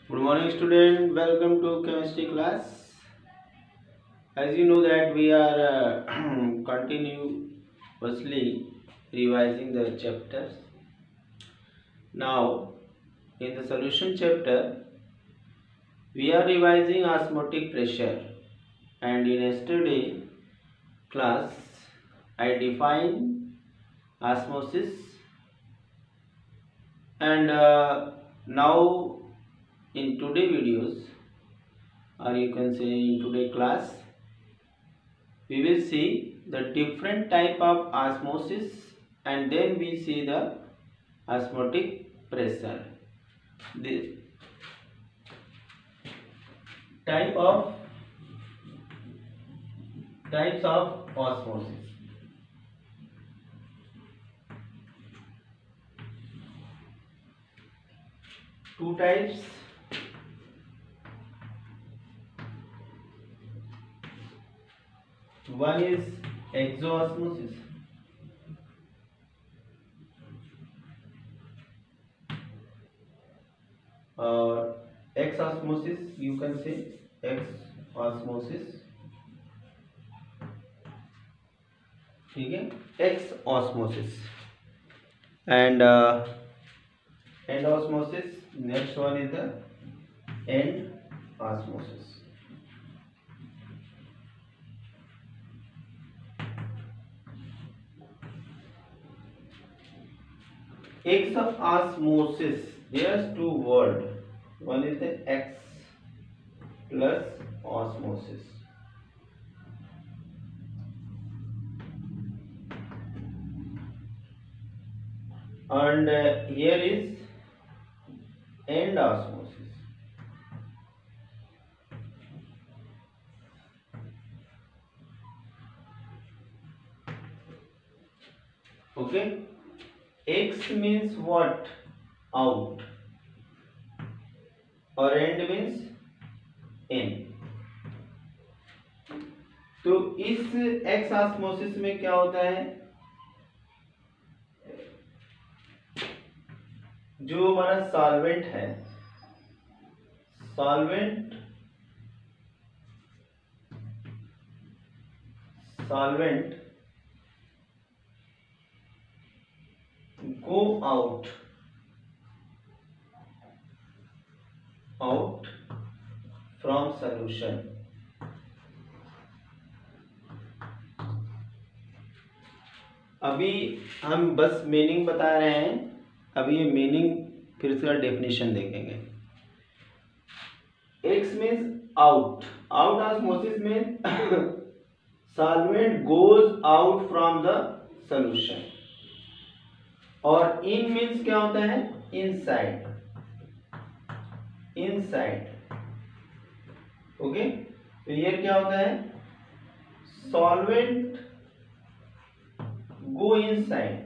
Good morning student, welcome to chemistry class. As you know that we are continuously revising the chapters. Now in the solution chapter we are revising osmotic pressure, and in yesterday class I defined osmosis, and now in today videos, or you can say in today class, we will see the different type of osmosis, and then we see the osmotic pressure. The type of types of osmosis. Two types. One is exoosmosis, or exosmosis, you can say exosmosis. ठीक है, exosmosis, and endosmosis. Next one is the endosmosis. Exosmosis, there's two words. One is the X plus osmosis. And here is endosmosis. Okay. X means what? Out. और end means in. तो इस एक्सॉस्मोसिस में क्या होता है? जो हमारा सॉल्वेंट है, solvent go out from solution. अभी हम बस मीनिंग बता रहे हैं, अभी ये मीनिंग फिर इसका डेफिनेशन देखेंगे. X means out. Out osmosis means solvent goes out from the solution. और in means क्या होता है? Inside. ओके, तो ये क्या होता है? Solvent go inside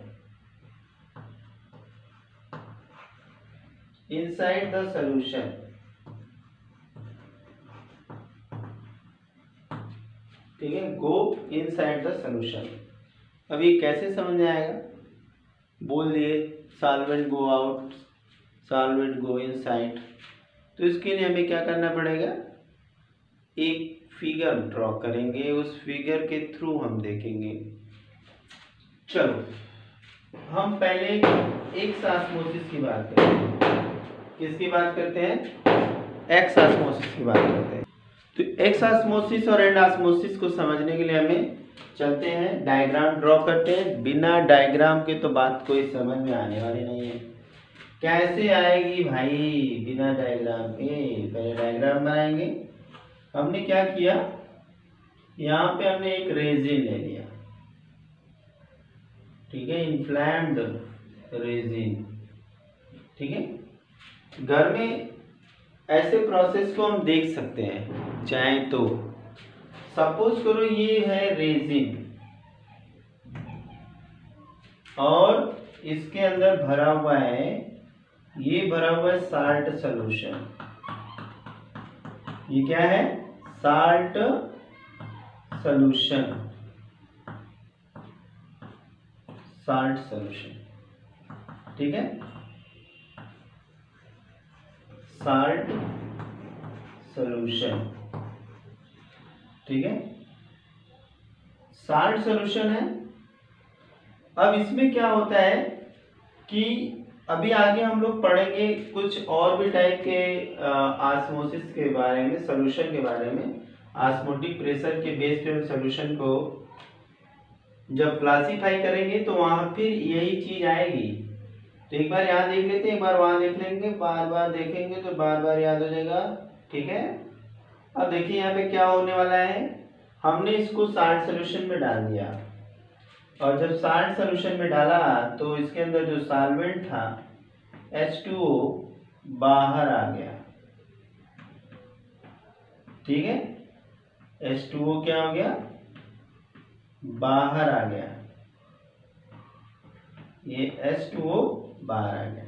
the solution. ठीक है, गो इनसाइड द सॉल्यूशन. अब ये कैसे समझ में आएगा? बोल दिए solvent go out, solvent go inside. तो इसके लिए हमें क्या करना पड़ेगा? एक फिगर ड्रॉ करेंगे, उस फिगर के थ्रू हम देखेंगे. चलो हम पहले एक्सॉस्मोसिस की बात करते हैं. किसकी बात करते हैं? एक्सॉस्मोसिस की बात करते हैं. तो एक्सॉस्मोसिस और एंडोस्मोसिस को समझने के लिए हमें चलते हैं, डायग्राम ड्रॉ करते हैं. बिना डायग्राम के तो बात कोई समझ में आने वाली नहीं है. कैसे आएगी भाई बिना डायग्राम के? पहले डायग्राम बनाएंगे. हमने क्या किया, यहाँ पे हमने एक रेजिन ले लिया. ठीक है, इन्फ्लेम्ड रेजिन. ठीक है, घर में ऐसे प्रोसेस को हम देख सकते हैं चाहे तो. सपोज करो ये है रेजिन और इसके अंदर भरा हुआ है, ये भरा हुआ है साल्ट सॉल्यूशन. ये क्या है? Salt solution. ठीक है, साल्ट सोल्यूशन, ठीक है, साल्ट सोल्यूशन है। अब इसमें क्या होता है कि अभी आगे हम लोग पढ़ेंगे कुछ और भी टाइप के ऑस्मोसिस के बारे में, सोल्यूशन के बारे में। ऑस्मोटिक प्रेशर के बेस पे हम सोल्यूशन को जब क्लासीफाई करेंगे तो वहां फिर यही चीज आएगी। तो एक बार यहाँ देख लेते हैं, एक बार वहां देख लेंगे, बार बार देखेंगे तो बार बार याद हो जाएगा, ठीक है। अब देखिए यहाँ पे क्या होने वाला है, हमने इसको साल्ट सोल्यूशन में डाल दिया, और जब साल्ट सोल्यूशन में डाला तो इसके अंदर जो सॉल्वेंट था H2O बाहर आ गया, ठीक है। H2O क्या हो गया, बाहर आ गया, ये H2O बाहर आ गया।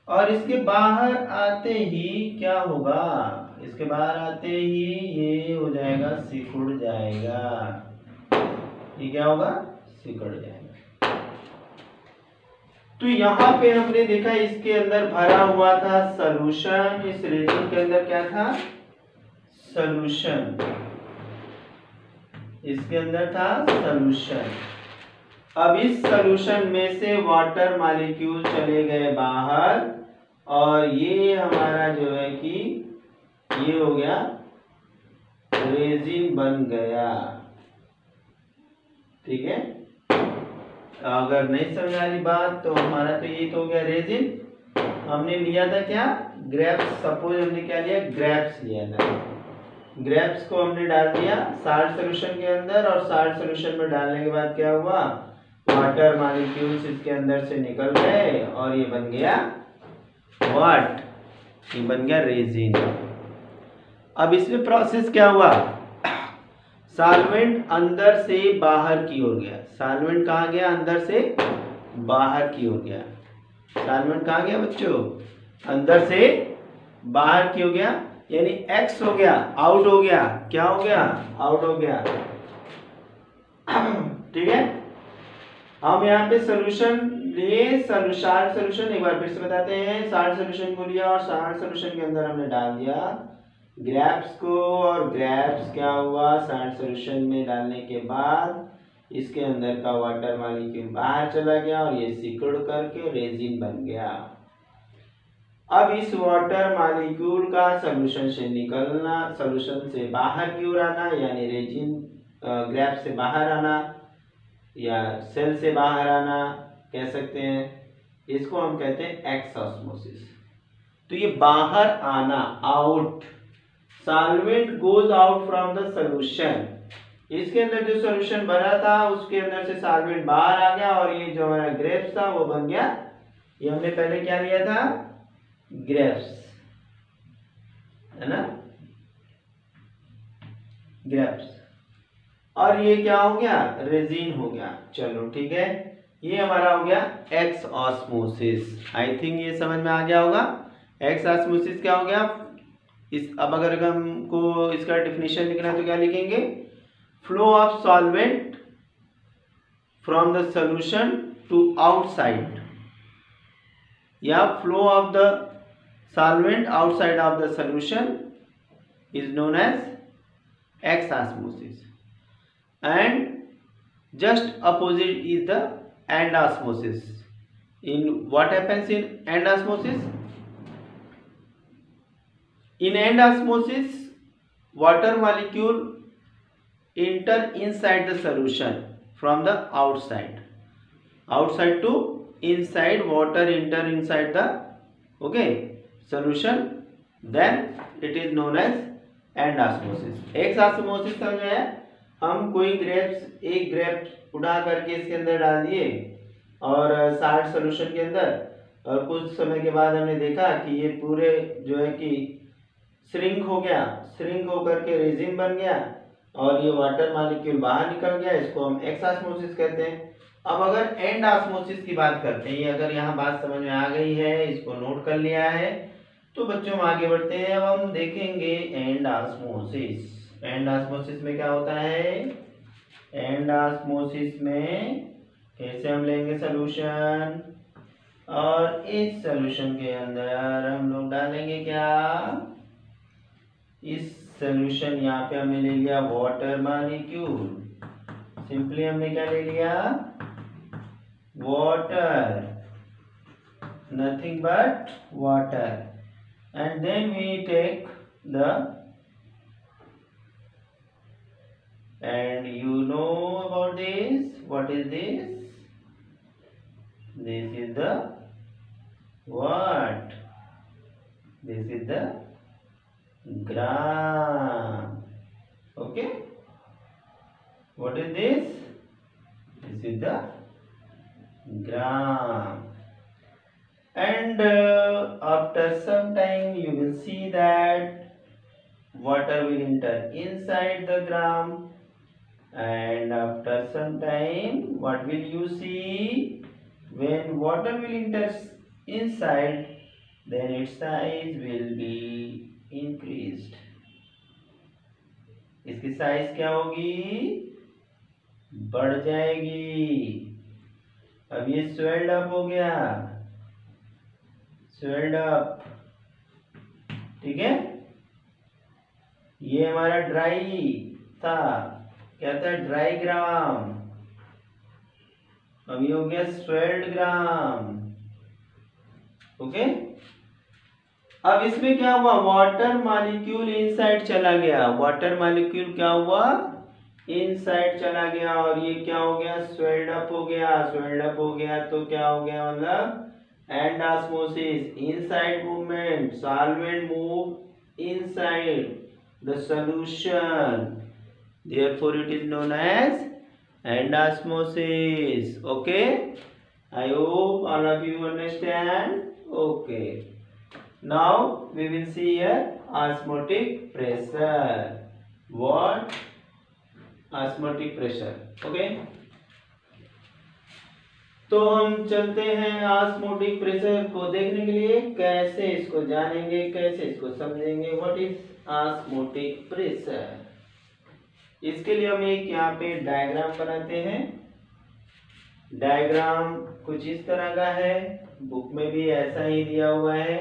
और इसके बाहर आते ही क्या होगा, इसके बाहर आते ही ये हो जाएगा, सिकुड़ जाएगा। ये क्या होगा, सिकुड़ जाएगा। तो यहाँ पे हमने देखा इसके अंदर भरा हुआ था सॉल्यूशन, इस रेजिन के अंदर क्या था, सॉल्यूशन, इसके अंदर था सॉल्यूशन। अब इस सॉल्यूशन में से वाटर मॉलिक्यूल चले गए बाहर, और ये हमारा जो है कि ये हो गया, रेजिन बन गया, ठीक है। अगर नहीं समझ आ रही बात तो हमारा तो ये तो हो गया रेजिन। हमने लिया था क्या, ग्रेप्स, सपोज हमने क्या लिया, ग्रेप्स लिया था। ग्रेप्स को हमने डाल दिया साल्ट सोल्यूशन के अंदर, और साल्ट सोल्यूशन में डालने के बाद क्या हुआ, वाटर मॉलिक्यूल्स इसके अंदर से निकल गए, और ये बन गया व्हाट, ये बन गया रेजिन। अब इसमें प्रोसेस क्या हुआ, सॉल्वेंट अंदर से बाहर की ओर गया। सॉल्वेंट कहाँ गया, अंदर से बाहर की ओर गया। सॉल्वेंट कहाँ गया बच्चों, अंदर से बाहर की ओर गया, यानी एक्स हो गया, आउट हो गया, क्या हो गया, आउट हो गया, ठीक है। हम यहाँ पे सोल्यूशन लिए, साल्ट सोल्यूशन, एक बार फिर से बताते हैं, साल्ट सोल्यूशन को लिया और साल्ट सोल्यूशन के अंदर हमने डाल दिया ग्रेप्स को, और ग्रेप्स क्या हुआ, साल्ट सोल्यूशन में डालने के बाद इसके अंदर का वाटर मॉलिक्यूल बाहर चला गया, और ये सिकुड़ करके रेजिन बन गया। अब इस वाटर मॉलिक्यूल का सोल्यूशन से निकलना, सोल्यूशन से बाहर की ओर आना, यानी रेजिन ग्रेप्स से बाहर आना या सेल से बाहर आना कह सकते हैं, इसको हम कहते हैं एक्स ऑस्मोसिस। तो ये बाहर आना, out, solvent goes out from the solution. इसके अंदर जो सोल्यूशन भरा था उसके अंदर से सॉल्वेंट बाहर आ गया, और ये जो हमारा ग्रेप्स था वो बन गया, ये हमने पहले क्या लिया था, ग्रेप्स, है ना, ग्रेप्स, और ये क्या हो गया, रेजिन हो गया। चलो ठीक है, ये हमारा हो गया एक्स ऑस्मोसिस। आई थिंक ये समझ में आ गया होगा। एक्स ऑस्मोसिस क्या हो गया, इस अब अगर हमको इसका डेफिनेशन लिखना है तो क्या लिखेंगे, flow of solvent from the solution to outside, या flow of the solvent outside of the solution is known as exosmosis, and just opposite is the end osmosis. In what happens in end osmosis? In end osmosis, water molecule enter inside the solution from the outside, outside to inside, water enter inside the solution, then it is known as end osmosis. X osmosis समझ में आया, हम कोई grapes, एक grep उठा करके इसके अंदर डाल दिए और साल्ट सोल्यूशन के अंदर, और कुछ समय के बाद हमने देखा कि ये पूरे जो है कि श्रिंक हो गया, श्रिंक होकर के रेजिन बन गया, और ये वाटर मॉलिक्यूल बाहर निकल गया, इसको हम एक्स ऑस्मोसिस कहते हैं। अब अगर एंड ऑस्मोसिस की बात करते हैं, ये अगर यहाँ बात समझ में आ गई है, इसको नोट कर लिया है, तो बच्चों हम आगे बढ़ते हैं। अब हम देखेंगे एंड ऑस्मोसिस। एंड ऑस्मोसिस में क्या होता है, एंड ऑस्मोसिस में कैसे हम लेंगे सोल्यूशन, और इस सॉल्यूशन के अंदर हम लोग डालेंगे क्या, इस सॉल्यूशन यहाँ पे हमने ले लिया वाटर मॉलिक्यूल, सिंपली हमने क्या ले लिया, water, nothing but water, and then we take the, and you know about this, what is this, this is the what, this is the gram, okay, what is this, this is the gram, and after some time you will see that water will enter inside the gram, and after some time what will you see, when water will enter inside then its size will be increased, इसकी size क्या होगी, बढ़ जाएगी। अब ये swelled up हो गया, swelled up, ठीक है, ये हमारा ड्राई था, क्या था, ड्राई ग्राम, अब ये हो गया स्वेल्ड ग्राम, ओके। अब इसमें क्या हुआ, वाटर मॉलिक्यूल इनसाइड चला गया, वाटर मॉलिक्यूल क्या हुआ, इनसाइड चला गया, और ये क्या हो गया, स्वेल्ड अप हो गया, स्वेल्ड अप हो गया तो क्या हो गया, मतलब and osmosis, inside movement, solvent move inside the solution, therefore it is known as endosmosis, okay, I hope all of you understand, okay. Now we will see here osmotic pressure, what, osmotic pressure, okay। तो हम चलते हैं osmotic pressure को देखने के लिए, कैसे इसको जानेंगे, कैसे इसको समझेंगे, व्हाट इज ऑस्मोटिक प्रेशर। इसके लिए हम एक यहाँ पे डायग्राम बनाते हैं, डायग्राम कुछ इस तरह का है, बुक में भी ऐसा ही दिया हुआ है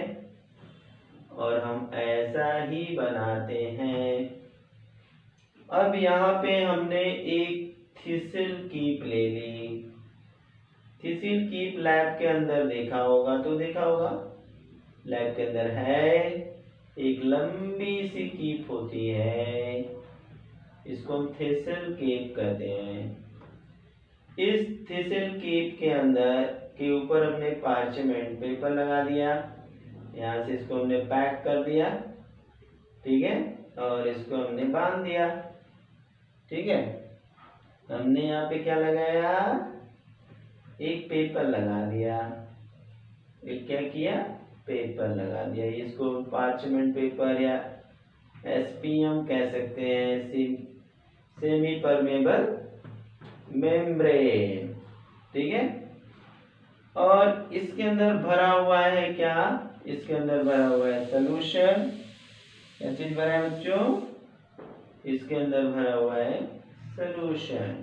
और हम ऐसा ही बनाते हैं। अब यहाँ पे हमने एक थिसिल कीप ले ली, थिसिल कीप लैब के अंदर देखा होगा, तो देखा होगा लैब के अंदर है, एक लंबी सी कीप होती है, इसको हम थिसिल कीप कहते हैं। इस थिसिल कीप के अंदर के ऊपर हमने पार्चमेंट पेपर लगा दिया, यहाँ से इसको हमने पैक कर दिया, ठीक है, और इसको हमने बांध दिया, ठीक है। हमने यहाँ पे क्या लगाया, एक पेपर लगा दिया, एक क्या किया, पेपर लगा दिया, इसको पार्चमेंट पेपर या एसपीएम कह सकते हैं, सेमी परमेबल मेम्ब्रेन, ठीक है। और इसके अंदर भरा हुआ है क्या, इसके अंदर भरा हुआ है सॉल्यूशन, क्या चीज भरा है बच्चों, इसके अंदर भरा हुआ है सॉल्यूशन,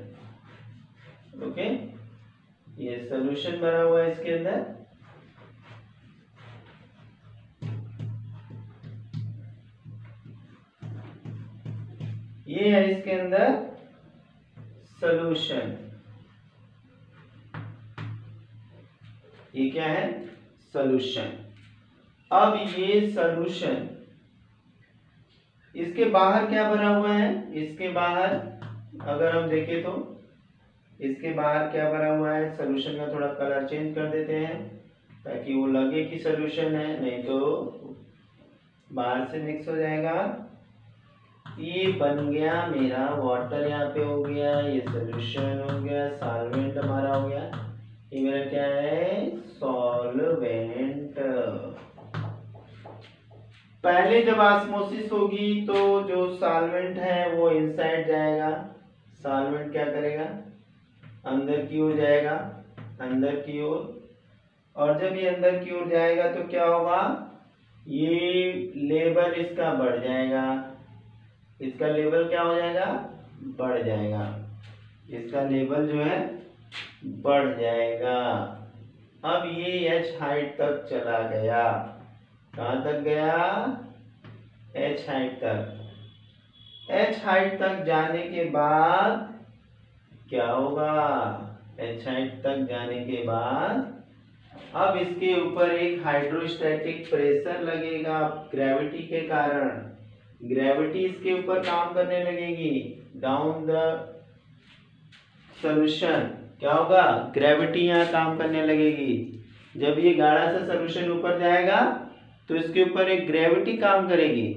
ओके, ये सॉल्यूशन भरा हुआ है इसके अंदर। ये है इसके अंदर सॉल्यूशन, ये क्या है, सॉल्यूशन। अब ये सॉल्यूशन, इसके बाहर क्या भरा हुआ है, इसके बाहर अगर हम देखें तो इसके बाहर क्या भरा हुआ है, सॉल्यूशन का थोड़ा कलर चेंज कर देते हैं ताकि वो लगे कि सॉल्यूशन है, नहीं तो बाहर से मिक्स हो जाएगा। ये बन गया मेरा वाटर, यहाँ पे हो गया, ये सॉल्यूशन हो गया, सॉल्वेंट हमारा हो गया, ये मेरा क्या है, सॉल्वेंट। पहले जब ऑस्मोसिस होगी तो जो सॉल्वेंट है वो इनसाइड जाएगा, सॉल्वेंट क्या करेगा, अंदर की ओर जाएगा, अंदर की ओर, और जब ये अंदर की ओर जाएगा तो क्या होगा, ये लेवल इसका बढ़ जाएगा, इसका लेवल क्या हो जाएगा, बढ़ जाएगा, इसका लेवल जो है बढ़ जाएगा, अब ये h हाइट तक चला गया। कहाँ तक गया? h हाइट तक। h हाइट तक जाने के बाद क्या होगा? h हाइट तक जाने के बाद अब इसके ऊपर एक हाइड्रोस्टैटिक प्रेशर लगेगा ग्रेविटी के कारण। ग्रेविटी इसके ऊपर काम करने लगेगी। डाउन द सॉल्यूशन क्या होगा? ग्रेविटी यहाँ काम करने लगेगी। जब ये गाढ़ा सा सॉल्यूशन ऊपर जाएगा तो इसके ऊपर एक ग्रेविटी काम करेगी।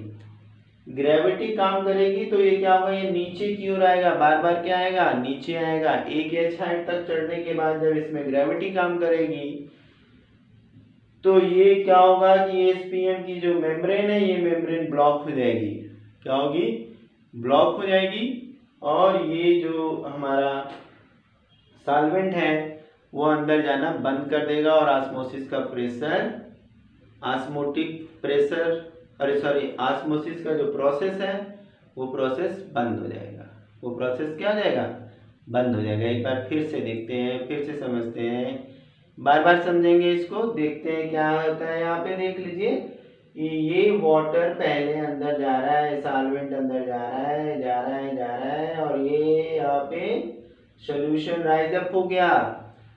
ग्रेविटी काम करेगी तो ये क्या होगा? ये नीचे की ओर आएगा। बार बार क्या आएगा? नीचे आएगा। एक h हाइट तक चढ़ने के बाद जब इसमें ग्रेविटी काम करेगी तो ये क्या होगा कि एसपीएम की जो मेम्ब्रेन है ये मेम्ब्रेन ब्लॉक हो जाएगी। क्या होगी? ब्लॉक हो जाएगी। और ये जो हमारा सॉल्वेंट है वो अंदर जाना बंद कर देगा और ऑस्मोसिस का प्रेशर, ऑस्मोसिस का जो प्रोसेस है वो प्रोसेस बंद हो जाएगा। वो प्रोसेस क्या हो जाएगा? बंद हो जाएगा। एक बार फिर से देखते हैं, फिर से समझते हैं, बार बार समझेंगे इसको। देखते हैं क्या होता है। यहाँ पे देख लीजिए ये वाटर पहले अंदर जा रहा है, सॉल्वेंट अंदर जा रहा है, जा रहा है, जा रहा है, और ये यहाँ पे सॉल्यूशन राइज अप हो गया।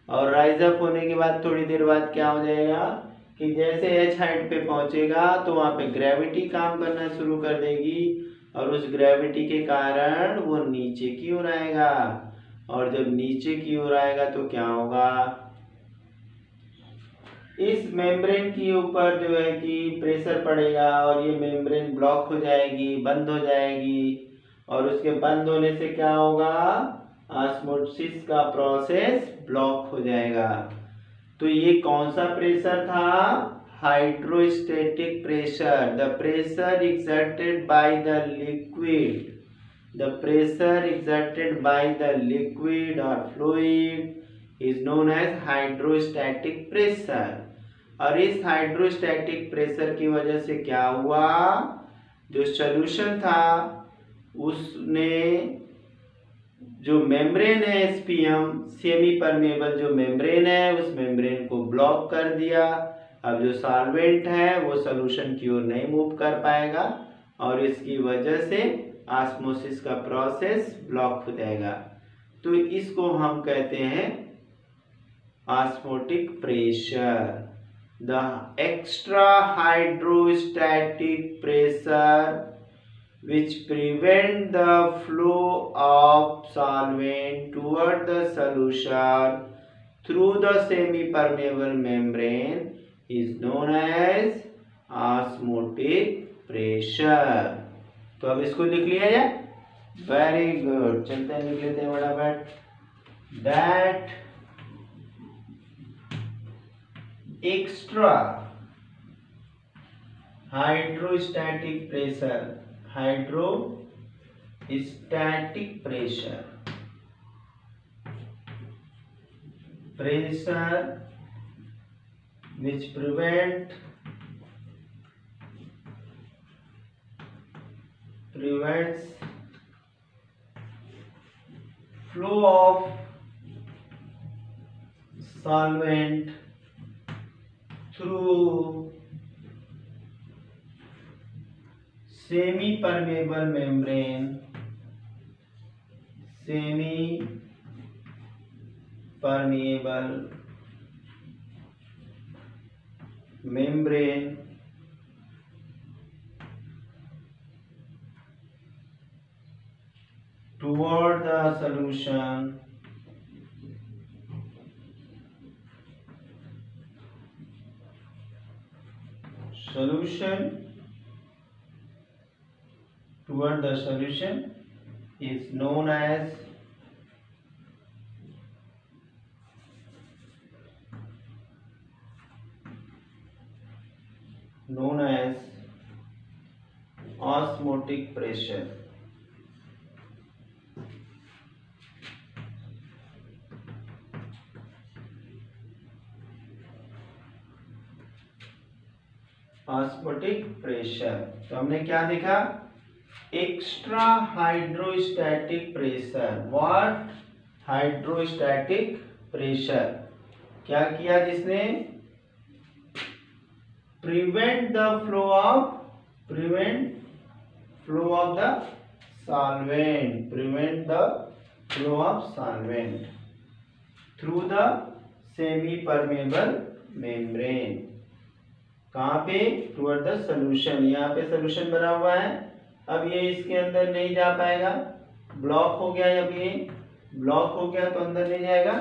और राइज अप होने के बाद थोड़ी देर बाद क्या हो जाएगा कि जैसे h हाइट पे पहुंचेगा तो वहाँ पे ग्रेविटी काम करना शुरू कर देगी और उस ग्रेविटी के कारण वो नीचे की ओर आएगा। और जब नीचे की ओर आएगा तो क्या होगा? इस मेम्ब्रेन के ऊपर जो है कि प्रेशर पड़ेगा और ये मेम्ब्रेन ब्लॉक हो जाएगी, बंद हो जाएगी। और उसके बंद होने से क्या होगा? ऑस्मोसिस का प्रोसेस ब्लॉक हो जाएगा। तो ये कौन सा प्रेशर था? Hydrostatic pressure. The pressure exerted by the liquid, the pressure exerted by the liquid और fluid is known as hydrostatic pressure. और इस हाइड्रोस्टैटिक प्रेशर की वजह से क्या हुआ? जो सॉल्यूशन था उसने जो मेम्ब्रेन है एसपीएम, सेमी परमेबल जो मेम्ब्रेन है, उस मेम्ब्रेन को ब्लॉक कर दिया। अब जो सॉल्वेंट है वो सॉल्यूशन की ओर नहीं मूव कर पाएगा और इसकी वजह से ऑस्मोसिस का प्रोसेस ब्लॉक हो जाएगा। तो इसको हम कहते हैं osmotic pressure. The extra hydrostatic pressure which prevent the flow of solvent toward the solution through the semi-permeable membrane is known as osmotic pressure। तो अब इसको लिख लिया जाए। वेरी गुड, चलते हैं लिख लेते हैं फटाफट। That extra hydrostatic pressure, hydrostatic pressure, pressure which prevents flow of solvent through semi-permeable membrane, semi-permeable membrane toward the solution toward the solution is known as osmotic pressure। Osmotic pressure. तो हमने क्या देखा? Extra hydrostatic pressure. What? Hydrostatic pressure. क्या किया जिसने, prevent flow of the solvent, prevent the flow of solvent through the semi permeable membrane. कहाँ पे, toward the solution, यहाँ पे सोल्यूशन बना हुआ है, अब ये इसके अंदर नहीं जा पाएगा, ब्लॉक हो गया, अब ये ब्लॉक हो गया तो अंदर नहीं जाएगा।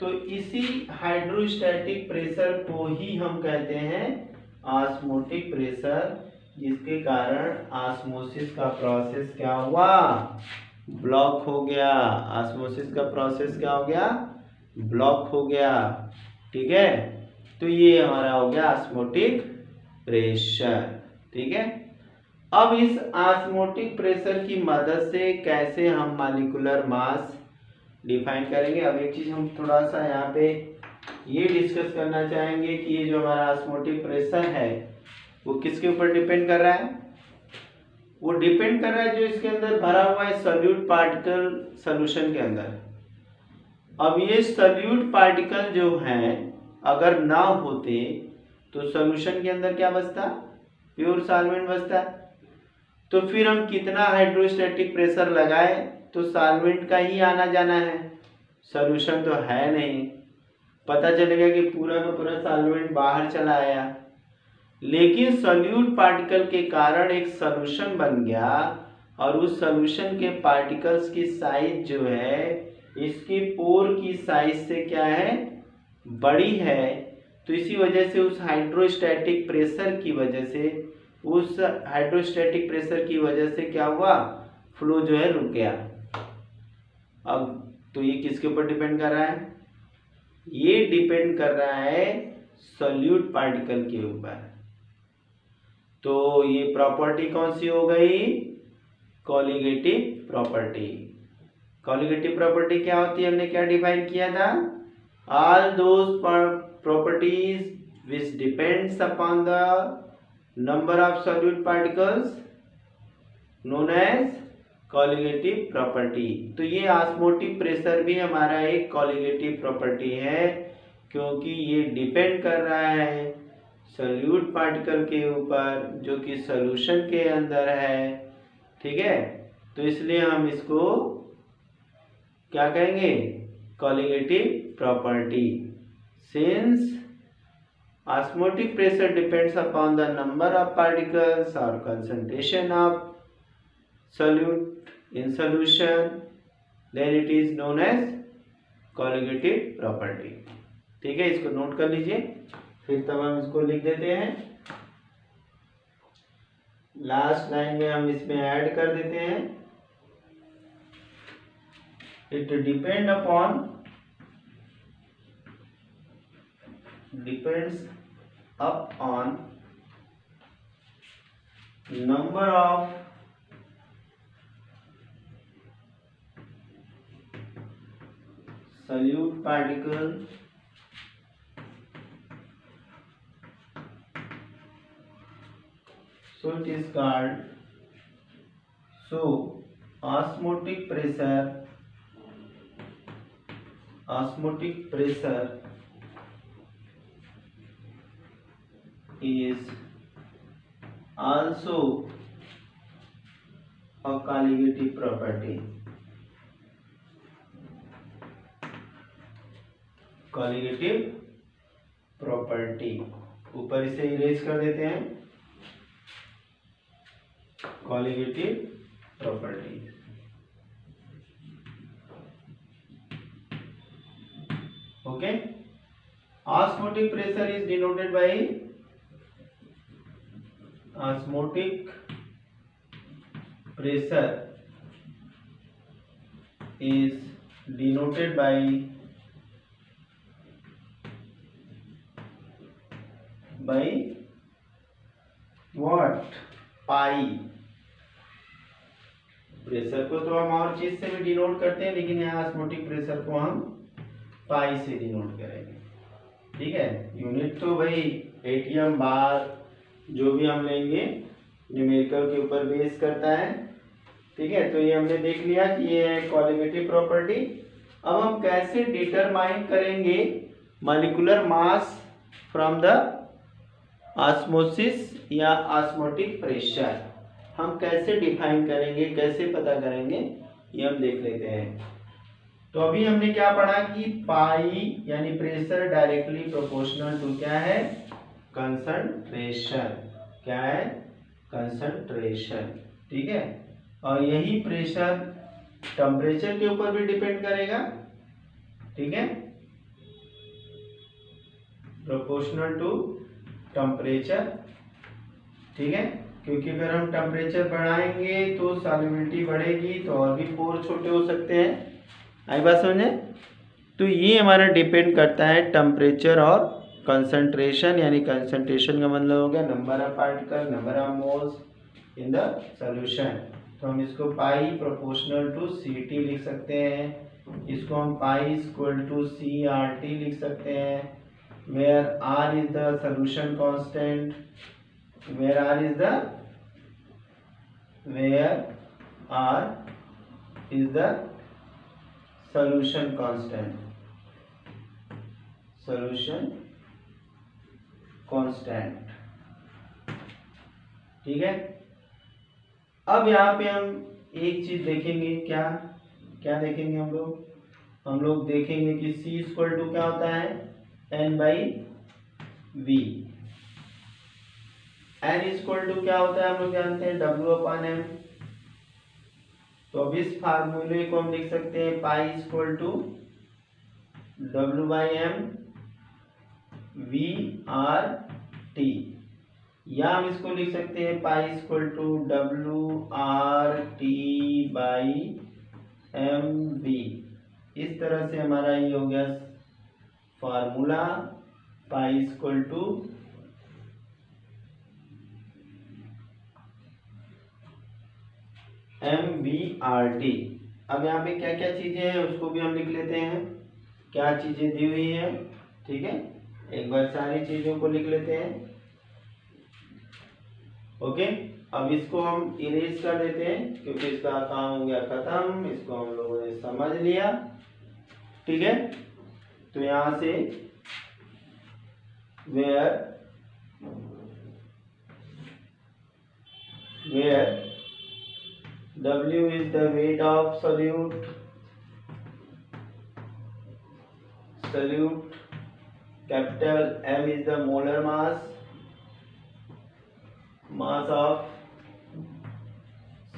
तो इसी हाइड्रोस्टैटिक प्रेशर को ही हम कहते हैं ऑस्मोटिक प्रेशर, जिसके कारण ऑस्मोसिस का प्रोसेस क्या हुआ, ब्लॉक हो गया। ऑस्मोसिस का प्रोसेस क्या हो गया, ब्लॉक हो गया। ठीक है, तो ये हमारा हो गया ऑस्मोटिक प्रेशर। ठीक है, अब इस ऑस्मोटिक प्रेशर की मदद से कैसे हम मॉलिक्यूलर मास डिफाइन करेंगे। अब एक चीज हम थोड़ा सा यहाँ पे ये डिस्कस करना चाहेंगे कि ये जो हमारा ऑस्मोटिक प्रेशर है वो किसके ऊपर डिपेंड कर रहा है, वो डिपेंड कर रहा है जो इसके अंदर भरा हुआ है सॉल्यूट पार्टिकल सॉल्यूशन के अंदर। अब ये सॉल्यूट पार्टिकल जो हैं अगर ना होते तो सॉल्यूशन के अंदर क्या बचता, प्योर सॉल्वेंट बचता। तो फिर हम कितना हाइड्रोस्टैटिक प्रेशर लगाए तो सॉल्वेंट का ही आना जाना है, सॉल्यूशन तो है नहीं। पता चलेगा कि पूरा का पूरा सॉल्वेंट बाहर चला आया, लेकिन सॉल्यूट पार्टिकल के कारण एक सॉल्यूशन बन गया और उस सॉल्यूशन के पार्टिकल्स की साइज जो है इसकी पोर की साइज से क्या है, बड़ी है। तो इसी वजह से उस हाइड्रोस्टैटिक प्रेशर की वजह से, उस हाइड्रोस्टैटिक प्रेशर की वजह से क्या हुआ, फ्लो जो है रुक गया। अब तो ये किसके ऊपर डिपेंड कर रहा है, ये डिपेंड कर रहा है सॉल्यूट पार्टिकल के ऊपर। तो ये प्रॉपर्टी कौन सी हो गई, कोलिगेटिव प्रॉपर्टी। कोलिगेटिव प्रॉपर्टी क्या होती है, हमने क्या डिफाइन किया था, all those properties which depends upon the number of solute particles known as colligative property. तो ये ऑस्मोटिक प्रेशर भी हमारा एक कोलिगेटिव प्रॉपर्टी है, क्योंकि ये डिपेंड कर रहा है सॉल्यूट पार्टिकल के ऊपर जो कि सॉल्यूशन के अंदर है। ठीक है, तो इसलिए हम इसको क्या कहेंगे, colligative property. Since osmotic pressure depends upon the number of particles or concentration of solute in solution, then it is known as colligative property। ठीक है, इसको नोट कर लीजिए, फिर तब हम इसको लिख देते हैं। लास्ट लाइन में हम इसमें ऐड कर देते हैं, it depends upon number of solute particles so it is called, so osmotic pressure is also a colligative property। Colligative property, ऊपर इसे इरेज कर देते हैं, colligative property. Okay, osmotic pressure is denoted by, osmotic pressure is denoted by what, pi. Pressure को तो हम और चीज से भी डिनोट करते हैं, लेकिन यहाँ ऑस्मोटिक प्रेशर को हम पाई से डिनोट करेंगे। ठीक है, यूनिट तो भाई एटीएम बार जो भी हम लेंगे न्यूमेरिकल के ऊपर बेस करता है। ठीक है, तो ये हमने देख लिया कि ये है कोलिगेटिव प्रॉपर्टी। अब हम कैसे डिटरमाइन करेंगे molecular mass from the osmosis या ऑस्मोटिक प्रेशर। हम कैसे डिफाइन करेंगे, कैसे पता करेंगे, ये हम देख लेते हैं। तो अभी हमने क्या पढ़ा कि पाई यानी प्रेशर डायरेक्टली प्रोपोर्शनल टू क्या है, कंसंट्रेशन। क्या है, कंसंट्रेशन। ठीक है, और यही प्रेशर टेम्परेचर के ऊपर भी डिपेंड करेगा। ठीक है, प्रोपोर्शनल टू टेम्परेचर। ठीक है, क्योंकि अगर हम टेम्परेचर बढ़ाएंगे तो सॉल्युबिलिटी बढ़ेगी, तो और भी पोर छोटे हो सकते हैं। आई बात समझे? तो ये हमारा डिपेंड करता है टेम्परेचर और कंसंट्रेशन, यानी कंसंट्रेशन का मतलब हो गया number of particle, number of moles in the solution. तो हम इसको पाई प्रोपोर्शनल टू Ct लिख सकते हैं। इसको हम पाई इक्वल टू CRT लिख सकते हैं, where R is the solution constant, where R is the solution constant, ठीक है। अब यहाँ पे हम एक चीज देखेंगे, क्या क्या देखेंगे हम लोग देखेंगे कि C इक्वल टू क्या होता है, N/V। N इक्वल टू क्या होता है हम लोग जानते हैं, W/M। तो अब इस फार्मूले को हम लिख सकते हैं pi equal to W/M VRT, या हम इसको लिख सकते हैं पाई इक्वल टू WRT/MV। इस तरह से हमारा ये हो गया formula, pi equal to MVRT। अब यहाँ पे क्या क्या चीजें हैं उसको भी हम लिख लेते हैं, क्या चीजें दी हुई है। ठीक है, एक बार सारी चीजों को लिख लेते हैं। ओके, अब इसको हम इरेज कर देते हैं क्योंकि इसका काम हो गया खत्म, इसको हम लोगों ने समझ लिया। ठीक है, तो यहां से where W is the weight of solute, capital M is the molar mass of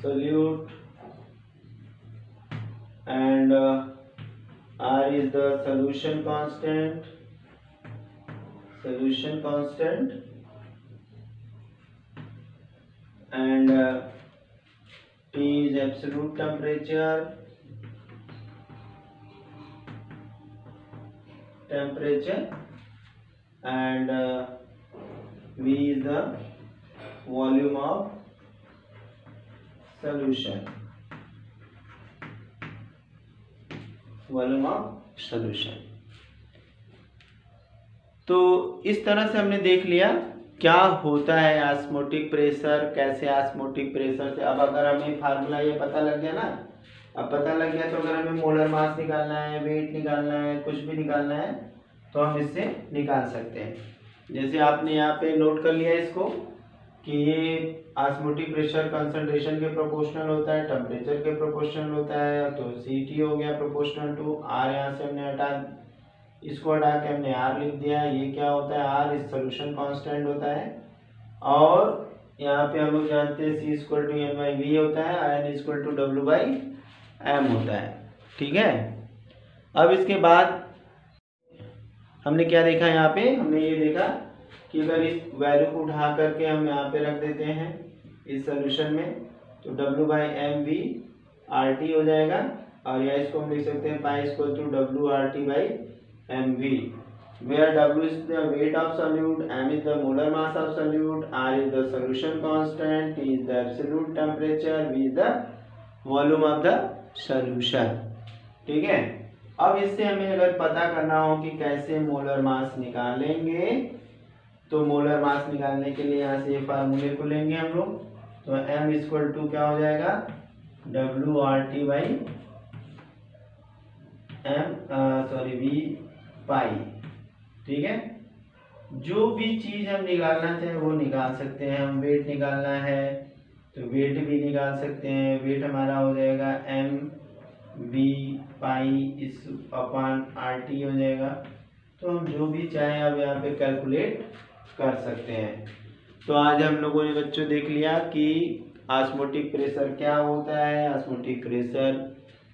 solute, and R is the solution constant, and T is absolute temperature, and V is the volume of solution, तो इस तरह से हमने देख लिया क्या होता है ऑस्मोटिक प्रेशर, कैसे ऑस्मोटिक प्रेशर से। अब अगर हमें फार्मूला ये पता लग गया ना, अब पता लग गया तो अगर हमें मोलर मास निकालना है, वेट निकालना है, कुछ भी निकालना है तो हम इससे निकाल सकते हैं। जैसे आपने यहाँ पे नोट कर लिया इसको कि ये ऑस्मोटिक प्रेशर कंसंट्रेशन के प्रोपोर्शनल होता है, टेम्परेचर के प्रोपोर्शनल होता है, तो Ct हो गया प्रोपोर्शनल टू R। यहाँ से हमने हटा, इसको हटा के हमने R लिख दिया। ये क्या होता है, R इस सोल्यूशन कांस्टेंट होता है, और यहाँ पे हम लोग जानते हैं C इक्वल टू N/V होता है, N इक्वल टू W/M होता है। ठीक है, अब इसके बाद हमने क्या देखा, यहाँ पे हमने ये देखा कि अगर इस वैल्यू को उठा करके हम यहाँ पे रख देते हैं इस सोल्यूशन में, तो W/MV/RT हो जाएगा, और या इसको हम लिख सकते हैं pi equal to WRT/MV, where W is the weight of solute, M is the molar mass of solute, R is the solution constant, T is the absolute temperature, V is the volume of the solution। ठीक है, अब इससे हमें अगर पता करना हो कि कैसे मोलर मास निकालेंगे, तो मोलर मास निकालने के लिए यहाँ से ये फार्मूले को लेंगे हम लोग। तो M इक्वल टू क्या हो जाएगा, WRT/V पाई। ठीक है। जो भी चीज़ हम निकालना चाहें वो निकाल सकते हैं। हम वेट निकालना है तो वेट भी निकाल सकते हैं। वेट हमारा हो जाएगा mv पाई इस अपॉन RT हो जाएगा। तो हम जो भी चाहें अब यहाँ पे कैलकुलेट कर सकते हैं। तो आज हम लोगों ने बच्चों देख लिया कि ऑस्मोटिक प्रेशर क्या होता है, ऑस्मोटिक प्रेशर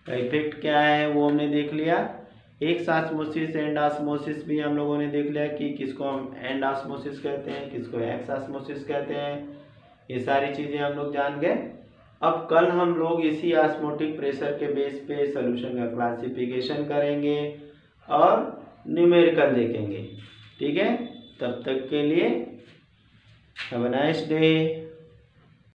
का इफेक्ट क्या है, वो हमने देख लिया। एक्स ऑस्मोसिस एंड ऑस्मोसिस भी हम लोगों ने देख लिया कि किसको हम एंड ऑस्मोसिस कहते हैं, किसको एक्स ऑस्मोसिस कहते हैं। ये सारी चीज़ें हम लोग जान गए। अब कल हम लोग इसी ऑस्मोटिक प्रेशर के बेस पे सॉल्यूशन का क्लासिफिकेशन करेंगे और न्यूमेरिकल देखेंगे। ठीक है, तब तक के लिए हैव अ नाइस डे।